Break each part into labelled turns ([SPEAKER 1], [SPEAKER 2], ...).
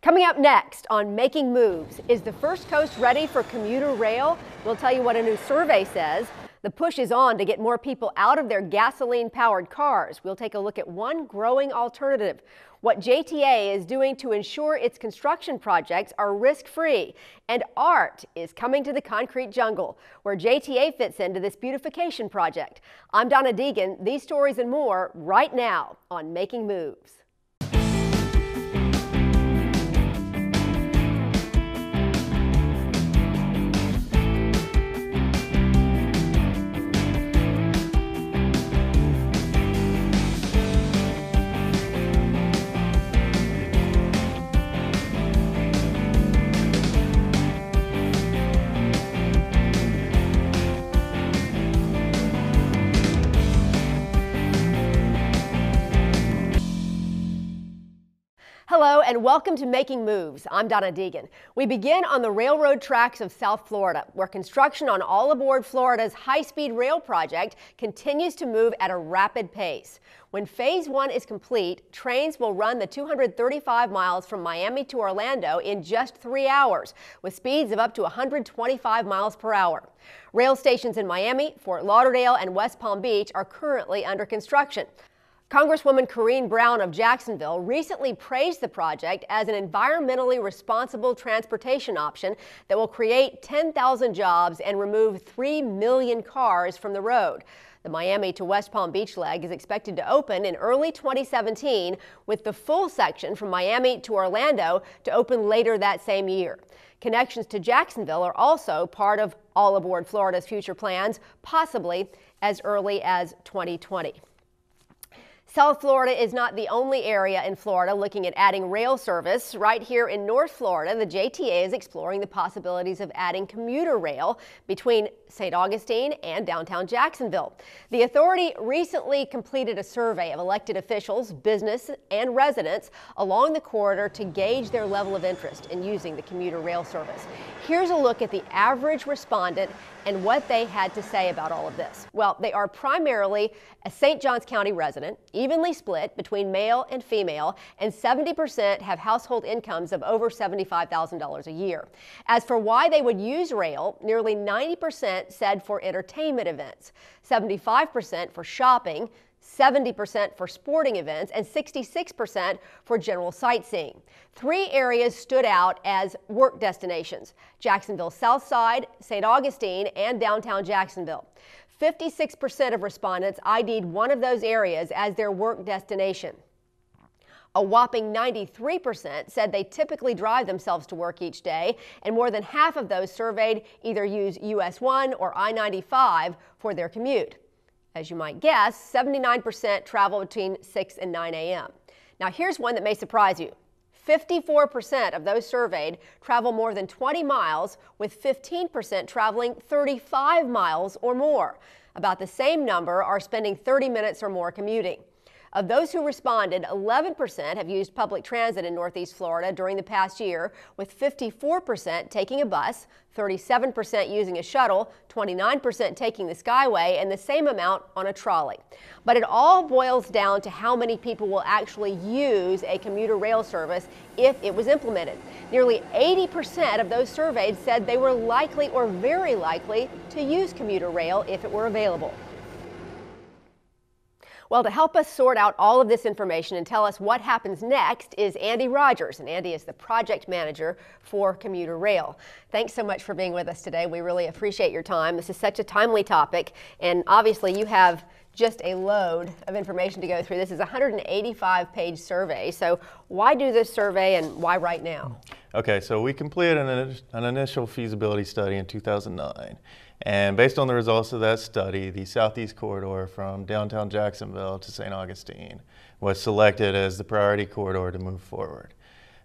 [SPEAKER 1] Coming up next on Making Moves, is the First Coast ready for commuter rail? We'll tell you what a new survey says. The push is on to get more people out of their gasoline-powered cars. We'll take a look at one growing alternative, what JTA is doing to ensure its construction projects are risk-free. And art is coming to the concrete jungle, where JTA fits into this beautification project. I'm Donna Deegan. These stories and more right now on Making Moves. Hello and welcome to Making Moves. I'm Donna Deegan. We begin on the railroad tracks of South Florida, where construction on All Aboard Florida's high-speed rail project continues to move at a rapid pace. When Phase 1 is complete, trains will run the 235 miles from Miami to Orlando in just 3 hours, with speeds of up to 125 miles per hour. Rail stations in Miami, Fort Lauderdale, and West Palm Beach are currently under construction. Congresswoman Corrine Brown of Jacksonville recently praised the project as an environmentally responsible transportation option that will create 10,000 jobs and remove 3 million cars from the road. The Miami to West Palm Beach leg is expected to open in early 2017, with the full section from Miami to Orlando to open later that same year. Connections to Jacksonville are also part of All Aboard Florida's future plans, possibly as early as 2020. South Florida is not the only area in Florida looking at adding rail service. Right here in North Florida, the JTA is exploring the possibilities of adding commuter rail between St. Augustine and downtown Jacksonville. The authority recently completed a survey of elected officials, business, and residents along the corridor to gauge their level of interest in using the commuter rail service. Here's a look at the average respondent and what they had to say about all of this. Well, they are primarily a St. Johns County resident, evenly split between male and female, and 70% have household incomes of over $75,000 a year. As for why they would use rail, nearly 90% said for entertainment events, 75% for shopping, 70% for sporting events, and 66% for general sightseeing. 3 areas stood out as work destinations: Jacksonville South Side, St. Augustine, and downtown Jacksonville. 56% of respondents ID'd one of those areas as their work destination. A whopping 93% said they typically drive themselves to work each day, and more than half of those surveyed either use US 1 or I-95 for their commute. As you might guess, 79% travel between 6 and 9 a.m. Now here's one that may surprise you. 54% of those surveyed travel more than 20 miles, with 15% traveling 35 miles or more. About the same number are spending 30 minutes or more commuting. Of those who responded, 11% have used public transit in Northeast Florida during the past year, with 54% taking a bus, 37% using a shuttle, 29% taking the Skyway, and the same amount on a trolley. But it all boils down to how many people will actually use a commuter rail service if it was implemented. Nearly 80% of those surveyed said they were likely or very likely to use commuter rail if it were available. Well, to help us sort out all of this information and tell us what happens next is Andy Rogers, and Andy is the project manager for commuter rail. Thanks so much for being with us today. We really appreciate your time. This is such a timely topic, and obviously you have just a load of information to go through. This is a 185-page survey, so why do this survey and why right now?
[SPEAKER 2] Okay, so we completed an initial feasibility study in 2009. And based on the results of that study, the Southeast Corridor from downtown Jacksonville to St. Augustine was selected as the priority corridor to move forward.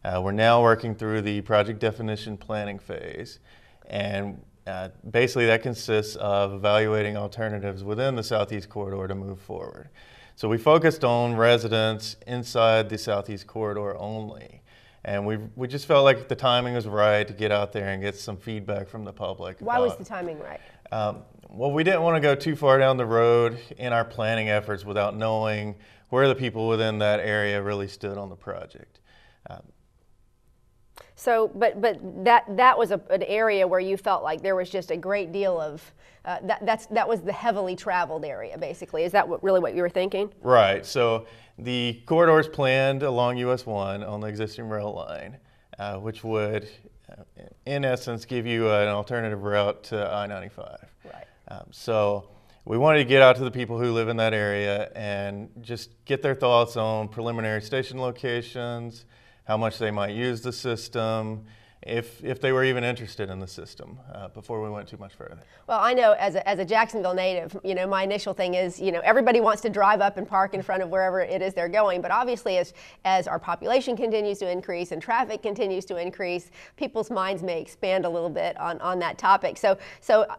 [SPEAKER 2] We're now working through the project definition planning phase, and basically that consists of evaluating alternatives within the Southeast Corridor to move forward. So we focused on residents inside the Southeast Corridor only. And we just felt like the timing was right to get out there and get some feedback from the public.
[SPEAKER 1] Why was the timing right?
[SPEAKER 2] Well, we didn't want to go too far down the road in our planning efforts without knowing where the people within that area really stood on the project.
[SPEAKER 1] So, but that was an area where you felt like there was just a great deal of that was the heavily traveled area, basically. Is that really what you were thinking?
[SPEAKER 2] Right. So the corridor is planned along US 1 on the existing rail line, which would, in essence, give you an alternative route to I-95.
[SPEAKER 1] Right.
[SPEAKER 2] So we wanted to get out to the people who live in that area and just get their thoughts on preliminary station locations, how much they might use the system, if they were even interested in the system before we went too much further.
[SPEAKER 1] Well, I know as a Jacksonville native, my initial thing is, everybody wants to drive up and park in front of wherever it is they're going. But obviously, as our population continues to increase and traffic continues to increase, people's minds may expand a little bit on that topic. So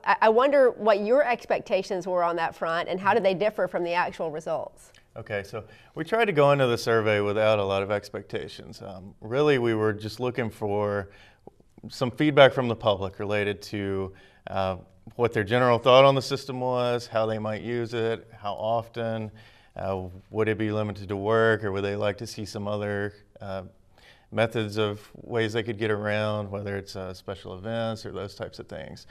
[SPEAKER 1] I wonder what your expectations were on that front and how do they differ from the actual results?
[SPEAKER 2] Okay, so we tried to go into the survey without a lot of expectations. Really, we were just looking for some feedback from the public related to what their general thought on the system was, how they might use it, how often, would it be limited to work, or would they like to see some other methods of ways they could get around, whether it's special events or those types of things.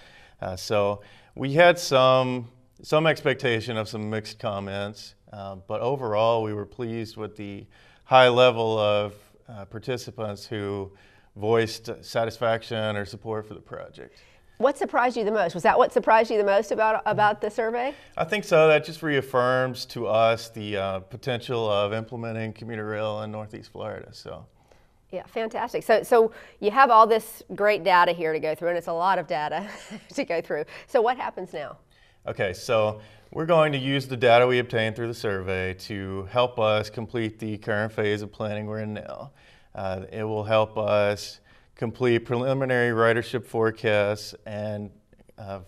[SPEAKER 2] So we had some expectation of some mixed comments. But overall, we were pleased with the high level of participants who voiced satisfaction or support for the project.
[SPEAKER 1] What surprised you the most? Was that what surprised you the most about the survey?
[SPEAKER 2] I think so. That just reaffirms to us the potential of implementing commuter rail in Northeast Florida. So.
[SPEAKER 1] Yeah, fantastic. So you have all this great data here to go through, and it's a lot of data to go through. So what happens now?
[SPEAKER 2] Okay, so we're going to use the data we obtained through the survey to help us complete the current phase of planning we're in now. It will help us complete preliminary ridership forecasts and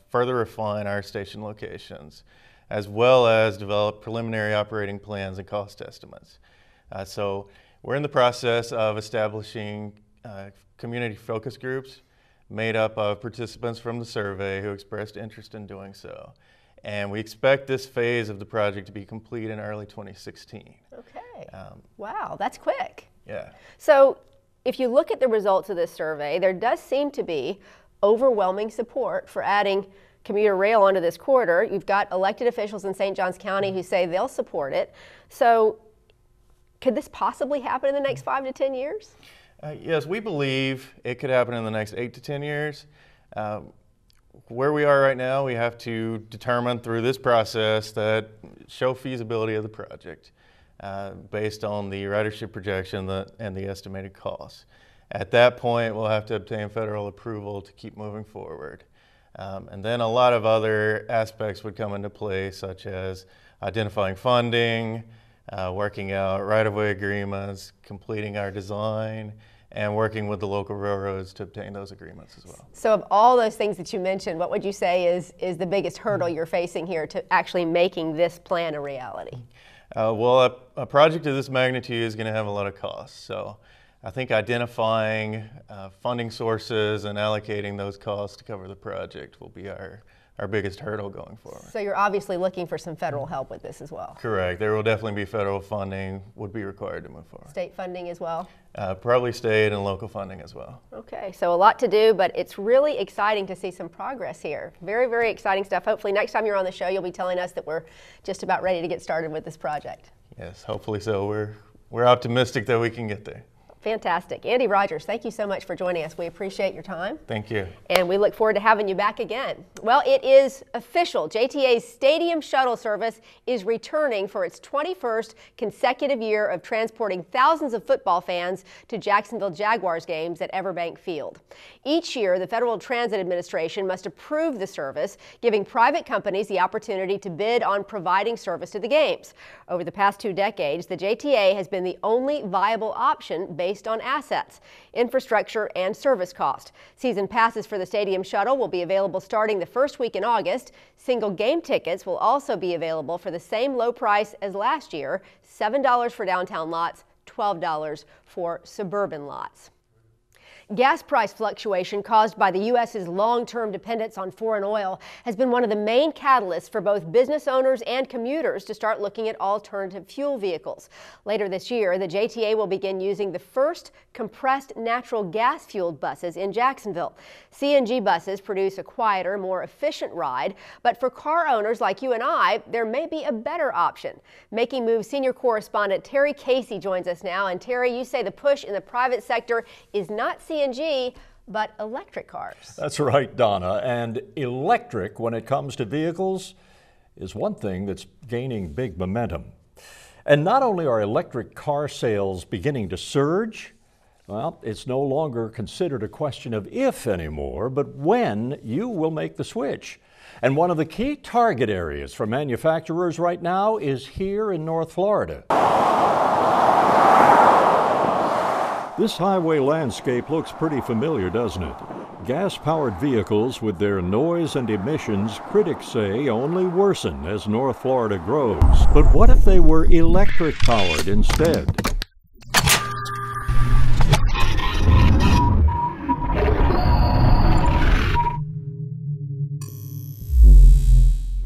[SPEAKER 2] further refine our station locations, as well as develop preliminary operating plans and cost estimates. So we're in the process of establishing community focus groups made up of participants from the survey who expressed interest in doing so. And we expect this phase of the project to be complete in early 2016.
[SPEAKER 1] Okay. Wow, that's quick.
[SPEAKER 2] Yeah.
[SPEAKER 1] So if you look at the results of this survey, there does seem to be overwhelming support for adding commuter rail onto this corridor. You've got elected officials in St. Johns County who say they'll support it. So could this possibly happen in the next 5 to 10 years?
[SPEAKER 2] Yes, we believe it could happen in the next 8 to 10 years. Where we are right now, we have to determine through this process that show feasibility of the project based on the ridership projection and the estimated costs. At that point, we'll have to obtain federal approval to keep moving forward. And then a lot of other aspects would come into play, such as identifying funding, working out right-of-way agreements, completing our design, and working with the local railroads to obtain those agreements as well.
[SPEAKER 1] So of all those things that you mentioned, what would you say is the biggest hurdle you're facing here to actually making this plan a reality?
[SPEAKER 2] Well, a project of this magnitude is going to have a lot of costs. So I think identifying funding sources and allocating those costs to cover the project will be our biggest hurdle going forward.
[SPEAKER 1] So you're obviously looking for some federal help with this as well?
[SPEAKER 2] Correct. There will definitely be federal funding would be required to move forward.
[SPEAKER 1] State funding as well?
[SPEAKER 2] Probably state and local funding as well.
[SPEAKER 1] Okay, so a lot to do, but it's really exciting to see some progress here. Very, very exciting stuff. Hopefully next time you're on the show, you'll be telling us that we're just about ready to get started with this project.
[SPEAKER 2] Yes, hopefully so. We're optimistic that we can get there.
[SPEAKER 1] Fantastic. Andy Rogers, thank you so much for joining us. We appreciate your time.
[SPEAKER 2] Thank you.
[SPEAKER 1] And we look forward to having you back again. Well, it is official. JTA's Stadium Shuttle Service is returning for its 21st consecutive year of transporting thousands of football fans to Jacksonville Jaguars games at Everbank Field. Each year, the Federal Transit Administration must approve the service, giving private companies the opportunity to bid on providing service to the games. Over the past 2 decades, the JTA has been the only viable option based on assets, infrastructure, and service cost. Season passes for the Stadium Shuttle will be available starting the first week in August. Single game tickets will also be available for the same low price as last year, $7 for downtown lots, $12 for suburban lots. Gas price fluctuation caused by the U.S.'s long-term dependence on foreign oil has been one of the main catalysts for both business owners and commuters to start looking at alternative fuel vehicles. Later this year, the JTA will begin using the first compressed natural gas-fueled buses in Jacksonville. CNG buses produce a quieter, more efficient ride, but for car owners like you and I, there may be a better option. Making Moves senior correspondent Terry Casey joins us now. And Terry, you say the push in the private sector is not CNG, but electric cars.
[SPEAKER 3] That's right, Donna. And electric, when it comes to vehicles, is one thing that's gaining big momentum. And not only are electric car sales beginning to surge, well, it's no longer considered a question of if anymore, but when you will make the switch. And one of the key target areas for manufacturers right now is here in North Florida. This highway landscape looks pretty familiar, doesn't it? Gas-powered vehicles with their noise and emissions, critics say, only worsen as North Florida grows. But what if they were electric-powered instead?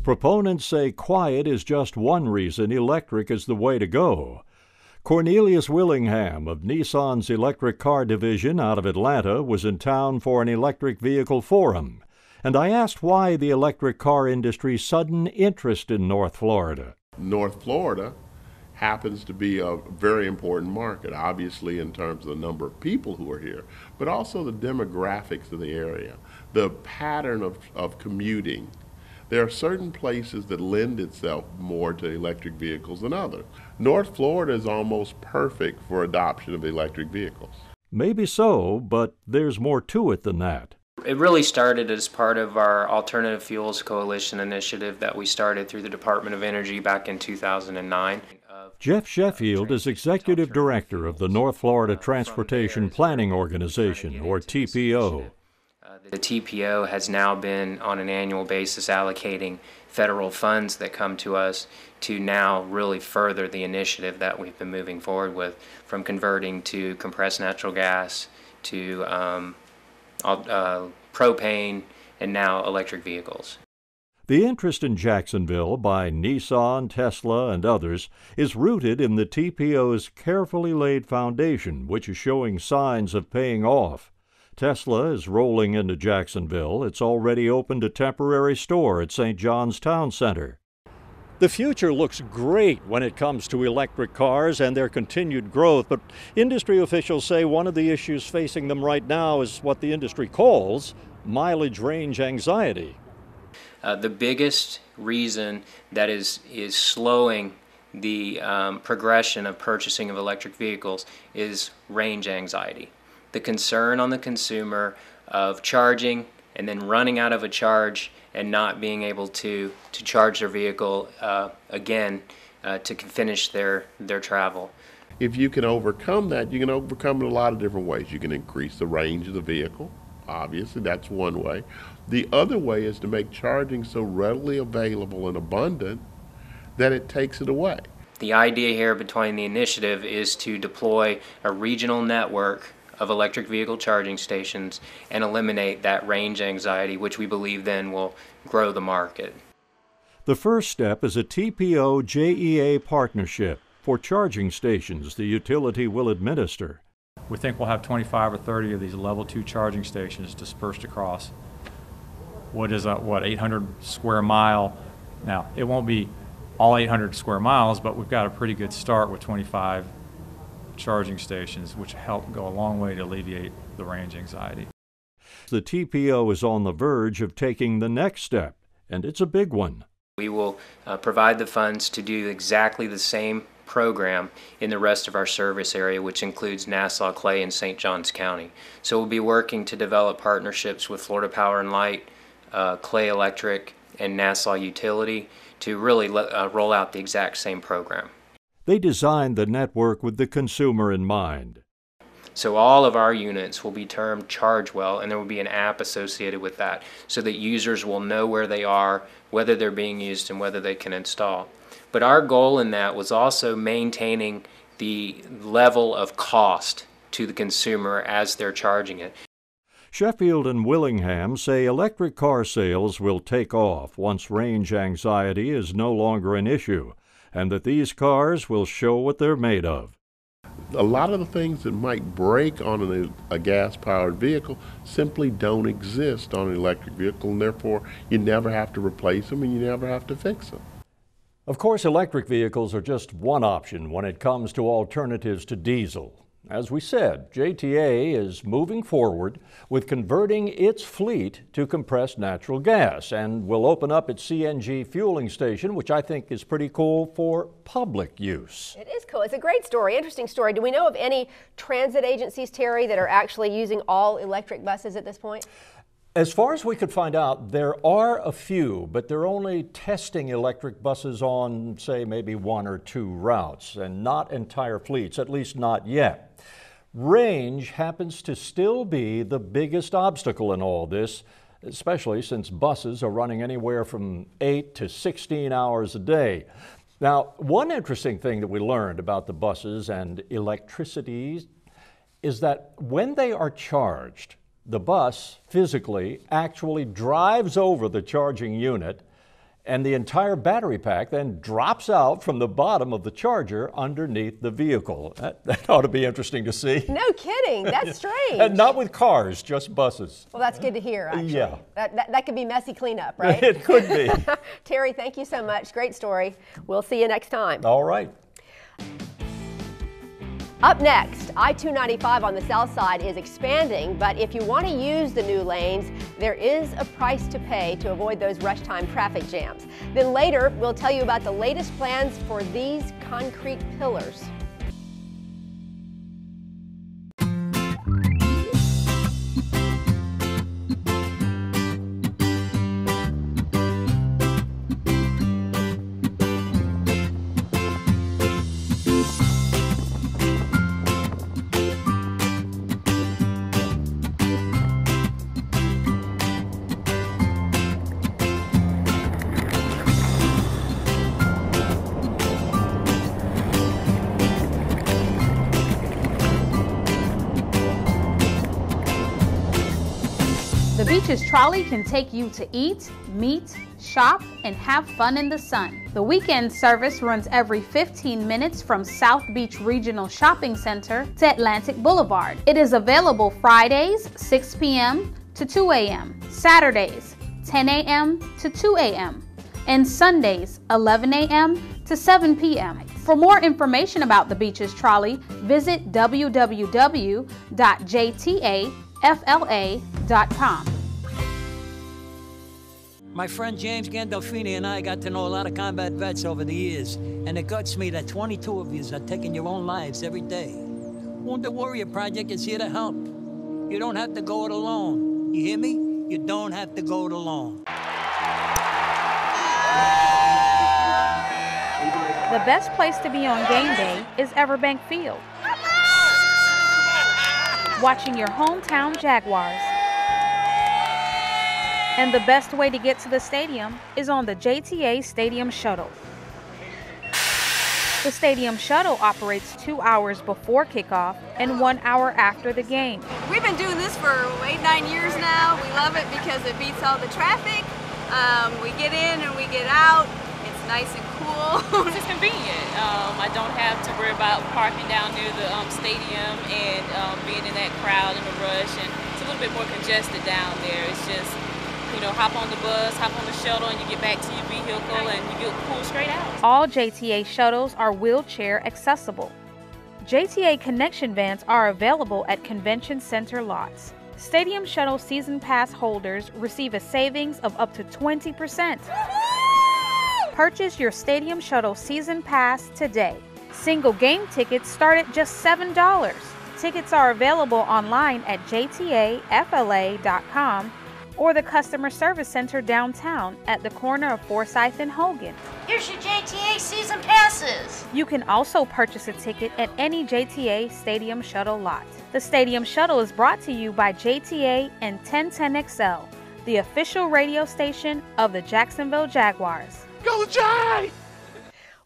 [SPEAKER 3] Proponents say quiet is just one reason electric is the way to go. Cornelius Willingham of Nissan's electric car division out of Atlanta was in town for an electric vehicle forum, and I asked why the electric car industry's sudden interest in North Florida.
[SPEAKER 4] North Florida happens to be a very important market, obviously in terms of the number of people who are here, but also the demographics of the area, the pattern of commuting. There are certain places that lend itself more to electric vehicles than others. North Florida is almost perfect for adoption of electric vehicles.
[SPEAKER 3] Maybe so, but there's more to it than that.
[SPEAKER 5] It really started as part of our Alternative Fuels Coalition initiative that we started through the Department of Energy back in 2009.
[SPEAKER 3] Jeff Sheffield is Executive Director of the North Florida Transportation Planning Organization, or TPO.
[SPEAKER 5] The TPO has now been on an annual basis allocating federal funds that come to us to now really further the initiative that we've been moving forward with, from converting to compressed natural gas to propane and now electric vehicles.
[SPEAKER 3] The interest in Jacksonville by Nissan, Tesla, and others is rooted in the TPO's carefully laid foundation, which is showing signs of paying off. Tesla is rolling into Jacksonville. It's already opened a temporary store at St. John's Town Center. The future looks great when it comes to electric cars and their continued growth, but industry officials say one of the issues facing them right now is what the industry calls mileage range anxiety.
[SPEAKER 5] The biggest reason that is slowing the progression of purchasing of electric vehicles is range anxiety. The concern on the consumer of charging and then running out of a charge and not being able to charge their vehicle again to finish their travel.
[SPEAKER 4] If you can overcome that, you can overcome it in a lot of different ways. You can increase the range of the vehicle. Obviously, that's one way. The other way is to make charging so readily available and abundant that it takes it away.
[SPEAKER 5] The idea here between the initiative is to deploy a regional network of electric vehicle charging stations and eliminate that range anxiety, which we believe then will grow the market.
[SPEAKER 3] The first step is a TPO JEA partnership for charging stations the utility will administer.
[SPEAKER 6] We think we'll have 25 or 30 of these level 2 charging stations dispersed across what is 800 square mile. Now, it won't be all 800 square miles, but we've got a pretty good start with 25 charging stations, which help go a long way to alleviate the range anxiety.
[SPEAKER 3] The TPO is on the verge of taking the next step, and it's a big one.
[SPEAKER 5] We will provide the funds to do exactly the same program in the rest of our service area, which includes Nassau, Clay, and St. Johns County. So we'll be working to develop partnerships with Florida Power and Light, Clay Electric, and Nassau Utility to really roll out the exact same program.
[SPEAKER 3] They designed the network with the consumer in mind.
[SPEAKER 5] So all of our units will be termed ChargeWell, and there will be an app associated with that so that users will know where they are, whether they're being used, and whether they can install. But our goal in that was also maintaining the level of cost to the consumer as they're charging it.
[SPEAKER 3] Sheffield and Willingham say electric car sales will take off once range anxiety is no longer an issue, and that these cars will show what they're made of.
[SPEAKER 4] A lot of the things that might break on a gas-powered vehicle simply don't exist on an electric vehicle, and therefore you never have to replace them and you never have to fix them.
[SPEAKER 3] Of course, electric vehicles are just one option when it comes to alternatives to diesel. As we said, JTA is moving forward with converting its fleet to compressed natural gas and will open up its CNG fueling station, which I think is pretty cool for public use.
[SPEAKER 1] It is cool. It's a great story, interesting story. Do we know of any transit agencies, Terry, that are actually using all electric buses at this point?
[SPEAKER 3] As far as we could find out, there are a few, but they're only testing electric buses on, say, maybe 1 or 2 routes, and not entire fleets, at least not yet. Range happens to still be the biggest obstacle in all this, especially since buses are running anywhere from 8 to 16 hours a day. Now, one interesting thing that we learned about the buses and electricity is that when they are charged, the bus physically actually drives over the charging unit, and the entire battery pack then drops out from the bottom of the charger underneath the vehicle. That ought to be interesting to see.
[SPEAKER 1] No kidding. That's strange.
[SPEAKER 3] And not with cars, just buses.
[SPEAKER 1] Well, that's good to hear, actually.
[SPEAKER 3] Yeah.
[SPEAKER 1] That could be messy cleanup, right?
[SPEAKER 3] It could be.
[SPEAKER 1] Terry, thank you so much. Great story. We'll see you next time.
[SPEAKER 3] All right.
[SPEAKER 1] Up next, I-295 on the south side is expanding, but if you want to use the new lanes, there is a price to pay to avoid those rush time traffic jams. Then later, we'll tell you about the latest plans for these concrete pillars.
[SPEAKER 7] The Beaches Trolley can take you to eat, meet, shop, and have fun in the sun. The weekend service runs every 15 minutes from South Beach Regional Shopping Center to Atlantic Boulevard. It is available Fridays, 6 p.m. to 2 a.m., Saturdays, 10 a.m. to 2 a.m., and Sundays, 11 a.m. to 7 p.m. For more information about the Beaches Trolley, visit www.JTAFLA.com.
[SPEAKER 8] My friend James Gandolfini and I got to know a lot of combat vets over the years, and it guts me that 22 of you are taking your own lives every day. Wounded Warrior Project is here to help. You don't have to go it alone. You hear me? You don't have to go it alone.
[SPEAKER 7] The best place to be on game day is Everbank Field, watching your hometown Jaguars. And the best way to get to the stadium is on the JTA Stadium Shuttle. The Stadium Shuttle operates 2 hours before kickoff and 1 hour after the game.
[SPEAKER 9] We've been doing this for 8-9 years now. We love it because it beats all the traffic. We get in and we get out. It's nice and cool.
[SPEAKER 10] It's just convenient. I don't have to worry about parking down near the stadium and being in that crowd and the rush. And it's a little bit more congested down there. It's just, you know, hop on the bus, hop on the shuttle, and you get back to your vehicle and you get pulled straight out.
[SPEAKER 7] All JTA shuttles are wheelchair accessible. JTA connection vans are available at convention center lots. Stadium Shuttle season pass holders receive a savings of up to 20%. Purchase your Stadium Shuttle season pass today. Single game tickets start at just $7. Tickets are available online at JTAFLA.com or the Customer Service Center downtown at the corner of Forsyth and Hogan.
[SPEAKER 11] Here's your JTA season passes.
[SPEAKER 7] You can also purchase a ticket at any JTA Stadium Shuttle lot. The Stadium Shuttle is brought to you by JTA and 1010XL, the official radio station of the Jacksonville Jaguars.
[SPEAKER 4] Go Jay!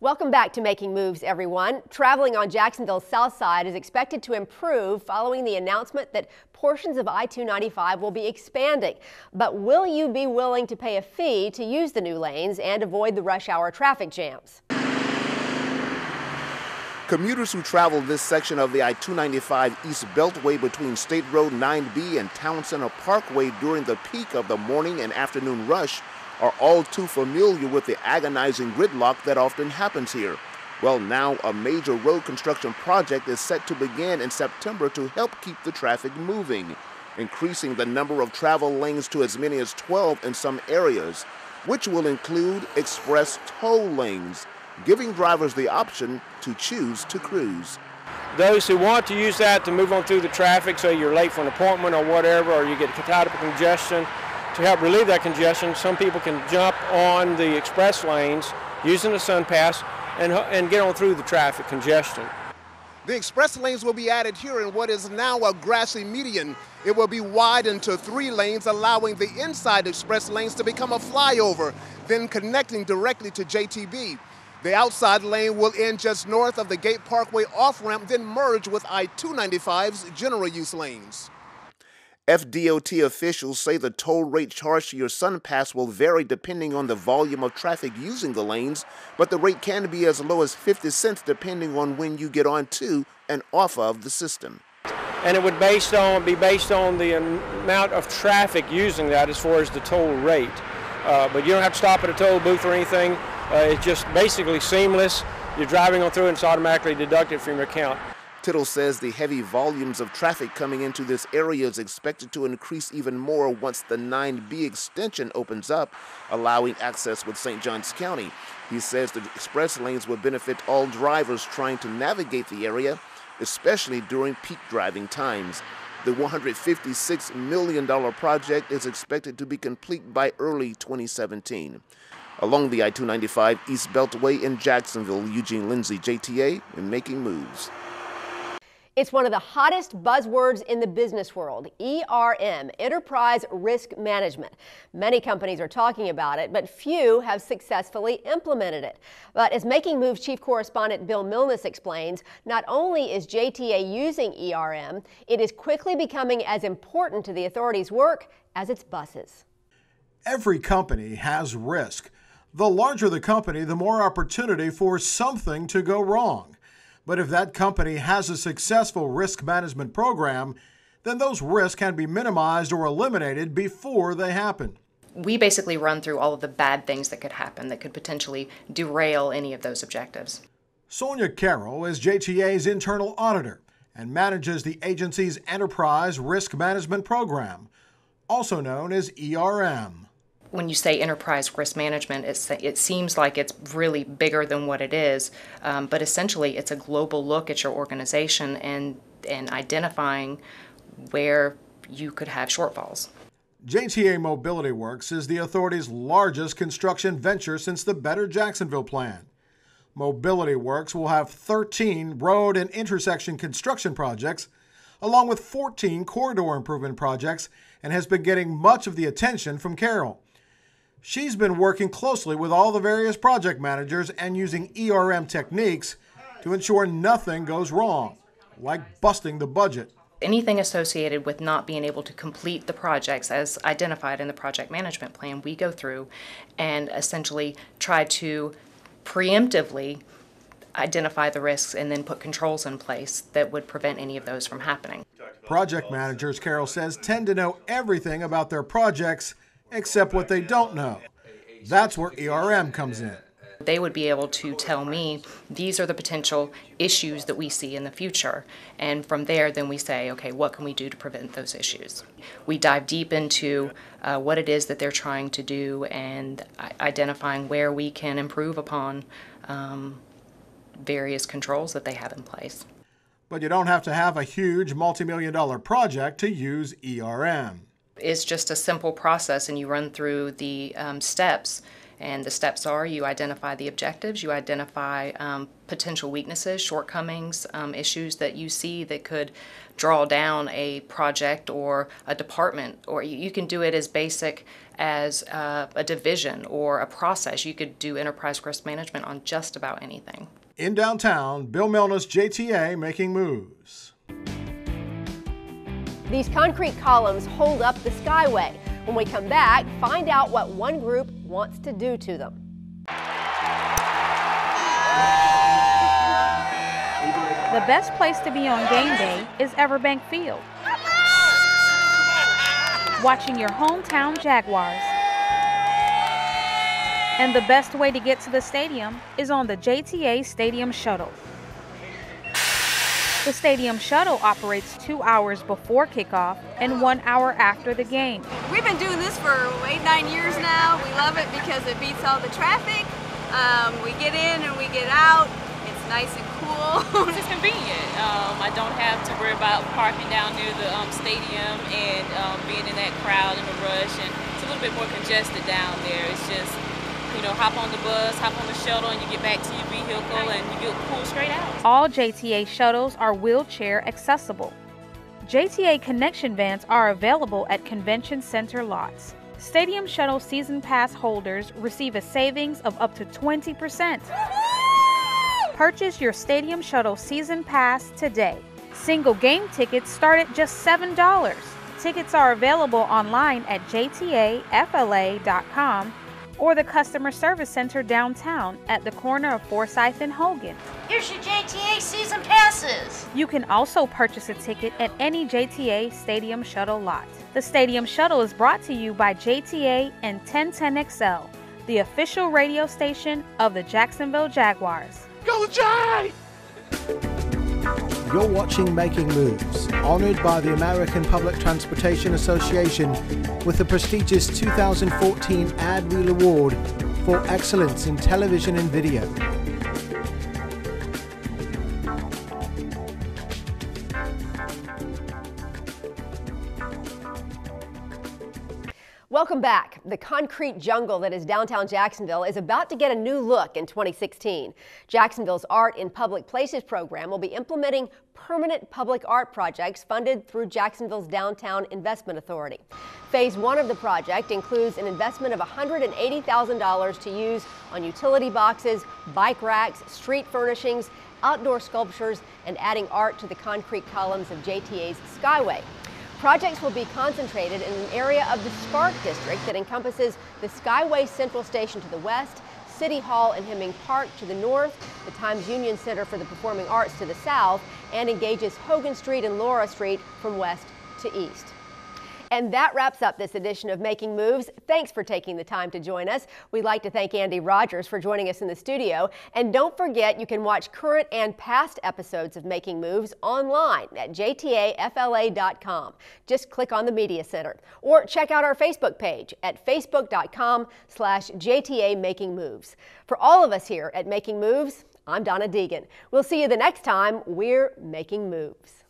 [SPEAKER 1] Welcome back to Making Moves, everyone. Traveling on Jacksonville's south side is expected to improve following the announcement that portions of I-295 will be expanding. But will you be willing to pay a fee to use the new lanes and avoid the rush hour traffic jams?
[SPEAKER 12] Commuters who travel this section of the I-295 East Beltway between State Road 9B and Town Center Parkway during the peak of the morning and afternoon rush are all too familiar with the agonizing gridlock that often happens here. Well, now a major road construction project is set to begin in September to help keep the traffic moving, increasing the number of travel lanes to as many as 12 in some areas, which will include express toll lanes, giving drivers the option to choose to cruise.
[SPEAKER 13] Those who want to use that to move on through the traffic, so you're late for an appointment or whatever, or you get caught up in congestion, to help relieve that congestion, some people can jump on the express lanes using the sun pass and get on through the traffic congestion.
[SPEAKER 12] The express lanes will be added here in what is now a grassy median. It will be widened to 3 lanes, allowing the inside express lanes to become a flyover, then connecting directly to JTB. The outside lane will end just north of the Gate Parkway off-ramp, then merge with I-295's general use lanes. FDOT officials say the toll rate charged to your SunPass will vary depending on the volume of traffic using the lanes, but the rate can be as low as 50 cents depending on when you get onto and off of the system.
[SPEAKER 13] And it would be based on the amount of traffic using that as far as the toll rate. But you don't have to stop at a toll booth or anything. It's just basically seamless. You're driving on through and it's automatically deducted from your account.
[SPEAKER 12] Tittle says the heavy volumes of traffic coming into this area is expected to increase even more once the 9B extension opens up, allowing access with St. Johns County. He says the express lanes will benefit all drivers trying to navigate the area, especially during peak driving times. The $156 million project is expected to be complete by early 2017. Along the I-295 East Beltway in Jacksonville, Eugene Lindsay, JTA, and Making Moves.
[SPEAKER 1] It's one of the hottest buzzwords in the business world, ERM, Enterprise Risk Management. Many companies are talking about it, but few have successfully implemented it. But as Making Moves Chief Correspondent Bill Milnes explains, not only is JTA using ERM, it is quickly becoming as important to the authorities' work as its buses.
[SPEAKER 14] Every company has risk. The larger the company, the more opportunity for something to go wrong. But if that company has a successful risk management program, then those risks can be minimized or eliminated before they happen.
[SPEAKER 15] We basically run through all of the bad things that could happen that could potentially derail any of those objectives.
[SPEAKER 14] Sonia Carroll is JTA's internal auditor and manages the agency's Enterprise Risk Management Program, also known as ERM.
[SPEAKER 15] When you say enterprise risk management, it seems like it's really bigger than what it is, but essentially it's a global look at your organization and identifying where you could have shortfalls.
[SPEAKER 14] JTA Mobility Works is the authority's largest construction venture since the Better Jacksonville Plan. Mobility Works will have 13 road and intersection construction projects, along with 14 corridor improvement projects, and has been getting much of the attention from Carroll. She's been working closely with all the various project managers and using ERM techniques to ensure nothing goes wrong, like busting the budget.
[SPEAKER 15] Anything associated with not being able to complete the projects as identified in the project management plan, we go through and essentially try to preemptively identify the risks and then put controls in place that would prevent any of those from happening.
[SPEAKER 14] Project managers, Carroll says, tend to know everything about their projects except what they don't know. That's where ERM comes in.
[SPEAKER 15] They would be able to tell me, these are the potential issues that we see in the future. And from there, then we say, okay, what can we do to prevent those issues? We dive deep into what it is that they're trying to do and identifying where we can improve upon various controls that they have in place.
[SPEAKER 14] But you don't have to have a huge multi-million-dollar project to use ERM.
[SPEAKER 15] It's just a simple process, and you run through the steps And the steps are you identify the objectives, you identify potential weaknesses, shortcomings, issues that you see that could draw down a project or a department, or you can do it as basic as a division or a process. You could do enterprise risk management on just about anything.
[SPEAKER 14] In downtown, Bill Milner's JTA Making Moves.
[SPEAKER 1] These concrete columns hold up the Skyway. When we come back, find out what one group wants to do to them.
[SPEAKER 7] The best place to be on game day is Everbank Field, watching your hometown Jaguars. And the best way to get to the stadium is on the JTA Stadium Shuttle. The Stadium Shuttle operates 2 hours before kickoff and 1 hour after the game.
[SPEAKER 9] We've been doing this for 8-9 years now. We love it because it beats all the traffic. We get in and we get out. It's nice and cool.
[SPEAKER 10] It's just convenient. I don't have to worry about parking down near the stadium and being in that crowd and the rush. And it's a little bit more congested down there. It's just, you know, hop on the bus, hop on the shuttle, and you get back to your vehicle and you get pulled straight out.
[SPEAKER 7] All JTA shuttles are wheelchair accessible. JTA connection vans are available at convention center lots. Stadium Shuttle season pass holders receive a savings of up to 20%. Purchase your Stadium Shuttle season pass today. Single game tickets start at just $7. Tickets are available online at JTAFLA.com or the Customer Service Center downtown at the corner of Forsyth and Hogan.
[SPEAKER 11] Here's your JTA season passes.
[SPEAKER 7] You can also purchase a ticket at any JTA Stadium Shuttle lot. The Stadium Shuttle is brought to you by JTA and 1010XL, the official radio station of the Jacksonville Jaguars.
[SPEAKER 12] Go Jay! You're watching Making Moves, honored by the American Public Transportation Association with the prestigious 2014 AdWheel Award for Excellence in Television and Video.
[SPEAKER 1] Welcome back. The concrete jungle that is downtown Jacksonville is about to get a new look in 2016. Jacksonville's Art in Public Places program will be implementing permanent public art projects funded through Jacksonville's Downtown Investment Authority. Phase 1 of the project includes an investment of $180,000 to use on utility boxes, bike racks, street furnishings, outdoor sculptures, and adding art to the concrete columns of JTA's Skyway. Projects will be concentrated in an area of the Spark District that encompasses the Skyway Central Station to the west, City Hall and Hemming Park to the north, the Times Union Center for the Performing Arts to the south, and engages Hogan Street and Laura Street from west to east. And that wraps up this edition of Making Moves. Thanks for taking the time to join us. We'd like to thank Andy Rogers for joining us in the studio. And don't forget, you can watch current and past episodes of Making Moves online at JTAFLA.com. Just click on the Media Center. Or check out our Facebook page at Facebook.com/JTA Making Moves. For all of us here at Making Moves, I'm Donna Deegan. We'll see you the next time we're making moves.